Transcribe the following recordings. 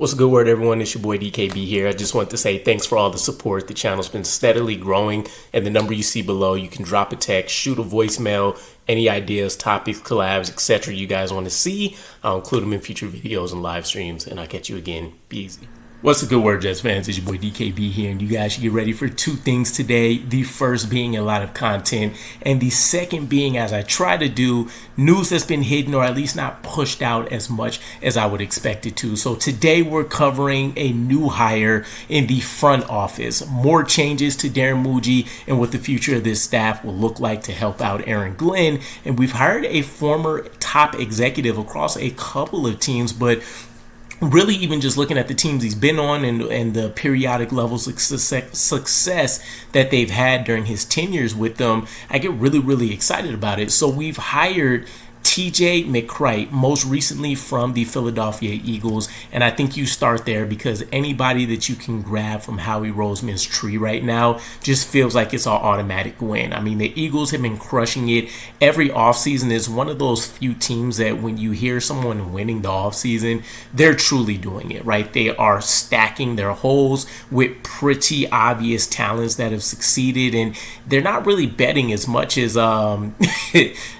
What's a good word, everyone? It's your boy DKB here. I just want to say thanks for all the support. The channel's been steadily growing, and the number you see below, you can drop a text, shoot a voicemail, any ideas, topics, collabs, etc. you guys want to see. I'll include them in future videos and live streams, and I'll catch you again. Be easy. What's a good word, Jets fans? It's your boy DKB here, and you guys should get ready for two things today. The first being a lot of content, and the second being, as I try to do, news that's been hidden or at least not pushed out as much as I would expect it to. So today we're covering a new hire in the front office, more changes to Darren Mougey, and what the future of this staff will look like to help out Aaron Glenn. And we've hired a former top executive across a couple of teams, but really even just looking at the teams he's been on and the periodic levels of success that they've had during his tenures with them, I get really excited about it. So we've hired McCreight, most recently from the Philadelphia Eagles, and I think you start there because anybody that you can grab from Howie Roseman's tree right now just feels like it's an automatic win. I mean, the Eagles have been crushing it every offseason. Is one of those few teams that when you hear someone winning the offseason, they're truly doing it, right? They are stacking their holes with pretty obvious talents that have succeeded, and they're not really betting as much as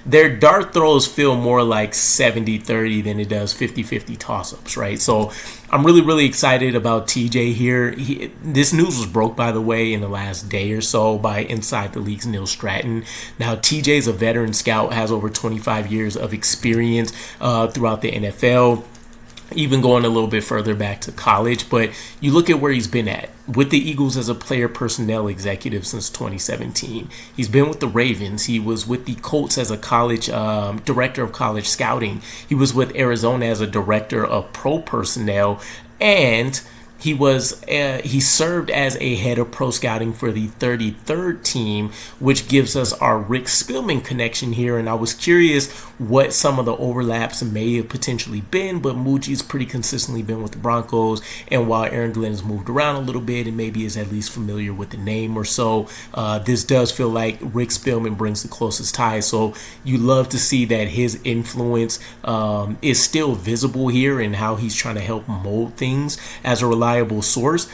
their dart throws feel more like 70-30 than it does 50-50 toss-ups, right? So I'm really excited about TJ here. This news was broke, by the way, in the last day or so by Inside the League's Neil Stratton. Now, TJ's a veteran scout, has over 25 years of experience throughout the NFL, even going a little bit further back to college. But you look at where he's been at with the Eagles as a player personnel executive since 2017. He's been with the Ravens. He was with the Colts as a college director of college scouting. He was with Arizona as a director of pro personnel, and he served as a head of pro scouting for the 33rd team, which gives us our Rick Spielman connection here. And I was curious what some of the overlaps may have potentially been, but Mougey's pretty consistently been with the Broncos, and while Aaron Glenn has moved around a little bit and maybe is at least familiar with the name or so, this does feel like Rick Spielman brings the closest ties. So you love to see that his influence is still visible here and how he's trying to help mold things as a reliable source.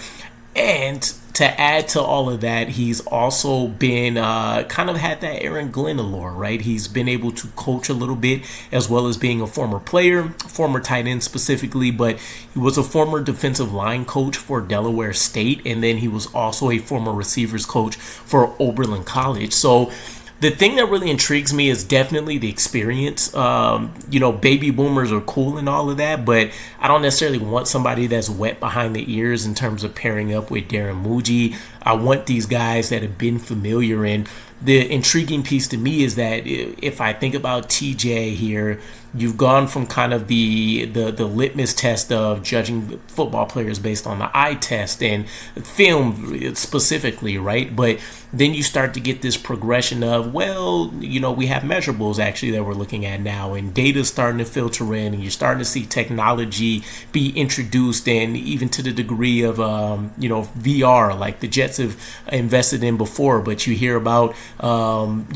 And to add to all of that, he's also been kind of had that Aaron Glenn allure, right? He's been able to coach a little bit as well as being a former player, former tight end specifically, but he was a former defensive line coach for Delaware State, and then he was also a former receivers coach for Oberlin College. So the thing that really intrigues me is definitely the experience. Baby boomers are cool and all of that, but I don't necessarily want somebody that's wet behind the ears in terms of pairing up with Darren Mougey. I want these guys that have been familiar. And the intriguing piece to me is that if I think about TJ here, you've gone from kind of the litmus test of judging football players based on the eye test and film specifically, right? But then you start to get this progression of, we have measurables actually that we're looking at now, and data's starting to filter in, and you're starting to see technology be introduced, and even to the degree of VR, like the Jets have invested in before. But you hear about some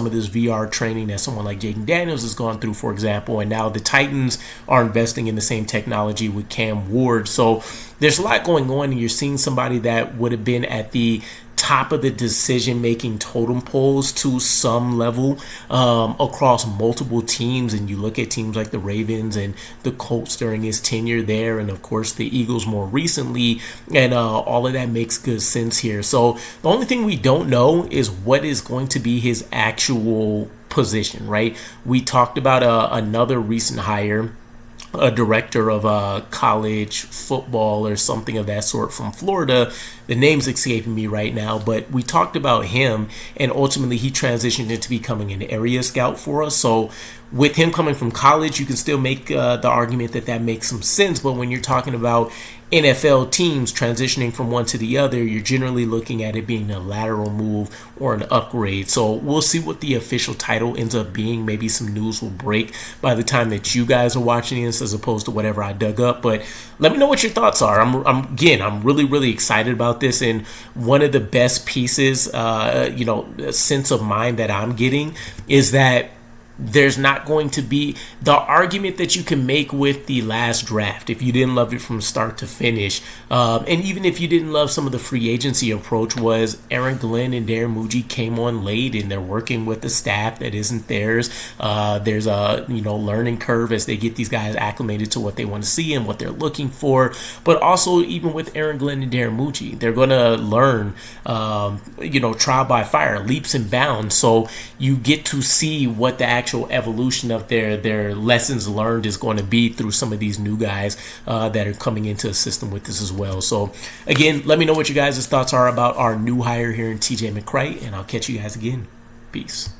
of this VR training that someone like Jaden Daniels has gone through, for example. And now the Titans are investing in the same technology with Cam Ward. So there's a lot going on, and you're seeing somebody that would have been at the top of the decision-making totem poles to some level across multiple teams. And you look at teams like the Ravens and the Colts during his tenure there, and of course the Eagles more recently, and all of that makes good sense here. So the only thing we don't know is what is going to be his actual position, right? We talked about another recent hire, a director of college football or something of that sort from Florida. The name's escaping me right now, but we talked about him, and ultimately he transitioned into becoming an area scout for us. So with him coming from college, you can still make the argument that makes some sense. But when you're talking about NFL teams transitioning from one to the other, you're generally looking at it being a lateral move or an upgrade. So we'll see what the official title ends up being. Maybe some news will break by the time that you guys are watching this, as opposed to whatever I dug up. But let me know what your thoughts are. I'm really excited about this, and one of the best pieces, sense of mind that I'm getting is that there's not going to be the argument that you can make with the last draft if you didn't love it from start to finish, and even if you didn't love some of the free agency approach, was Aaron Glenn and Darren Mougey came on late and they're working with the staff that isn't theirs. There's a learning curve as they get these guys acclimated to what they want to see and what they're looking for. But also, even with Aaron Glenn and Darren Mougey, they're going to learn trial by fire, leaps and bounds. So you get to see what the actual evolution of their lessons learned is going to be through some of these new guys that are coming into the system with this as well. So again, let me know what you guys' thoughts are about our new hire here in TJ McCreight, and I'll catch you guys again. Peace.